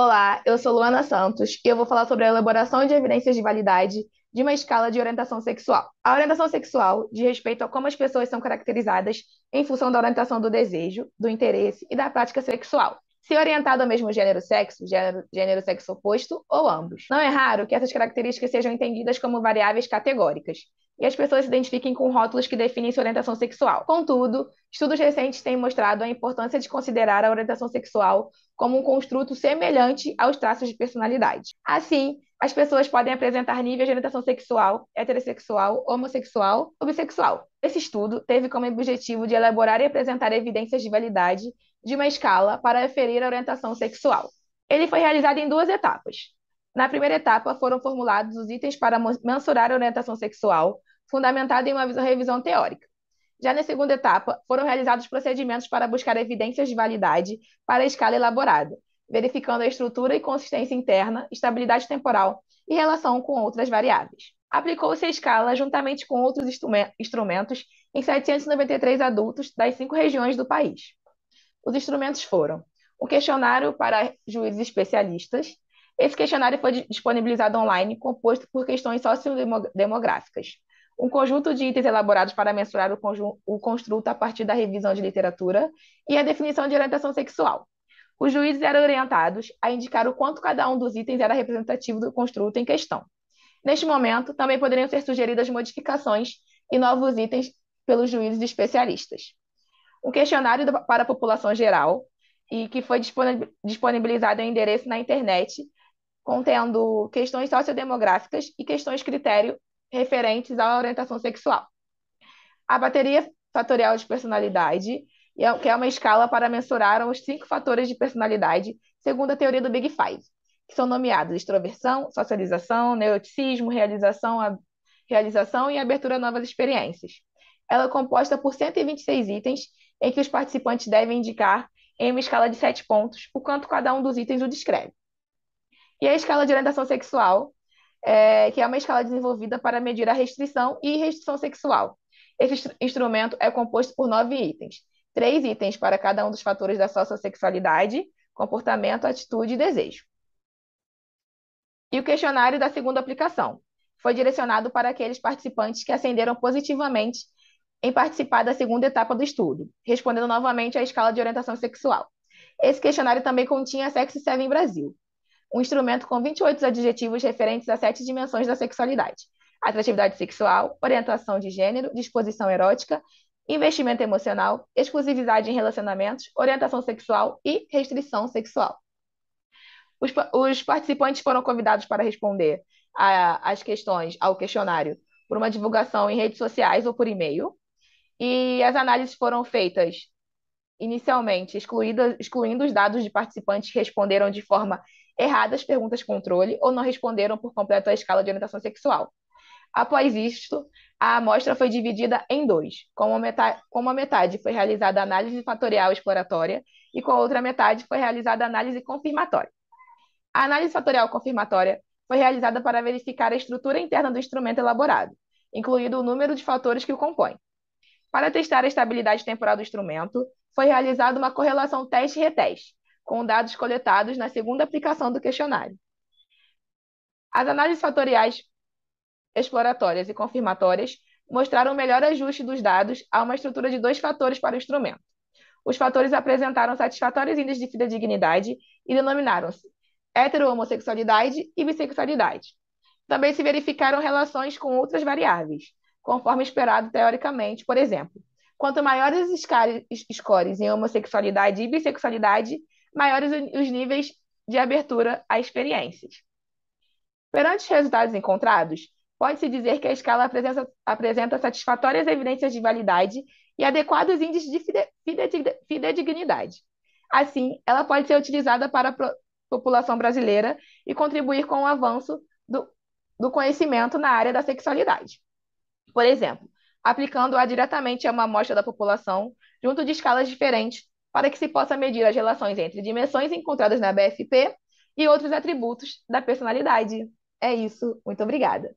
Olá, eu sou Luana Santos e eu vou falar sobre a elaboração de evidências de validade de uma escala de orientação sexual. A orientação sexual diz respeito a como as pessoas são caracterizadas em função da orientação do desejo, do interesse e da prática sexual. Se orientado ao mesmo gênero, sexo, gênero sexo oposto ou ambos. Não é raro que essas características sejam entendidas como variáveis categóricas e as pessoas se identifiquem com rótulos que definem sua orientação sexual. Contudo, estudos recentes têm mostrado a importância de considerar a orientação sexual como um construto semelhante aos traços de personalidade. Assim, as pessoas podem apresentar níveis de orientação sexual, heterossexual, homossexual ou bissexual. Esse estudo teve como objetivo de elaborar e apresentar evidências de validade de uma escala para aferir a orientação sexual. Ele foi realizado em duas etapas. Na primeira etapa, foram formulados os itens para mensurar a orientação sexual, fundamentada em uma revisão teórica. Já na segunda etapa, foram realizados procedimentos para buscar evidências de validade para a escala elaborada, verificando a estrutura e consistência interna, estabilidade temporal e relação com outras variáveis. Aplicou-se a escala juntamente com outros instrumentos em 793 adultos das 5 regiões do país. Os instrumentos foram um questionário para juízes especialistas. Esse questionário foi disponibilizado online, composto por questões sociodemográficas. Um conjunto de itens elaborados para mensurar o construto a partir da revisão de literatura e a definição de orientação sexual. Os juízes eram orientados a indicar o quanto cada um dos itens era representativo do construto em questão. Neste momento, também poderiam ser sugeridas modificações e novos itens pelos juízes especialistas. Um questionário para a população geral e que foi disponibilizado em endereço na internet, contendo questões sociodemográficas e questões critério referentes à orientação sexual. A bateria fatorial de personalidade, que é uma escala para mensurar os 5 fatores de personalidade, segundo a teoria do Big Five, que são nomeados extroversão, socialização, neuroticismo, realização e abertura a novas experiências. Ela é composta por 126 itens, em que os participantes devem indicar, em uma escala de 7 pontos, o quanto cada um dos itens o descreve. E a escala de orientação sexual, que é uma escala desenvolvida para medir a restrição e restrição sexual. Esse instrumento é composto por 9 itens. 3 itens para cada um dos fatores da sociossexualidade, comportamento, atitude e desejo. E o questionário da segunda aplicação foi direcionado para aqueles participantes que ascenderam positivamente em participar da segunda etapa do estudo, respondendo novamente à escala de orientação sexual. Esse questionário também continha a Sexy Seven Brasil, um instrumento com 28 adjetivos referentes a 7 dimensões da sexualidade: atratividade sexual, orientação de gênero, disposição erótica, investimento emocional, exclusividade em relacionamentos, orientação sexual e restrição sexual. Os participantes foram convidados para responder às questões, ao questionário, por uma divulgação em redes sociais ou por e-mail, e as análises foram feitas inicialmente excluindo os dados de participantes que responderam de forma errada as perguntas controle ou não responderam por completo à escala de orientação sexual. Após isto, a amostra foi dividida em dois. Com uma metade foi realizada a análise fatorial exploratória e com a outra metade foi realizada a análise confirmatória. A análise fatorial confirmatória foi realizada para verificar a estrutura interna do instrumento elaborado, incluído o número de fatores que o compõem. Para testar a estabilidade temporal do instrumento, foi realizada uma correlação teste-reteste, com dados coletados na segunda aplicação do questionário. As análises fatoriais exploratórias e confirmatórias mostraram o melhor ajuste dos dados a uma estrutura de 2 fatores para o instrumento. Os fatores apresentaram satisfatórios índices de fidedignidade e denominaram-se hetero-homossexualidade e bissexualidade. Também se verificaram relações com outras variáveis, conforme esperado teoricamente. Por exemplo, quanto maiores os scores em homossexualidade e bissexualidade, maiores os níveis de abertura a experiências. Perante os resultados encontrados, pode-se dizer que a escala apresenta satisfatórias evidências de validade e adequados índices de fidedignidade. Assim, ela pode ser utilizada para a população brasileira e contribuir com o avanço do conhecimento na área da sexualidade. Por exemplo, aplicando-a diretamente a uma amostra da população, junto de escalas diferentes, para que se possa medir as relações entre dimensões encontradas na BFP e outros atributos da personalidade. É isso. Muito obrigada.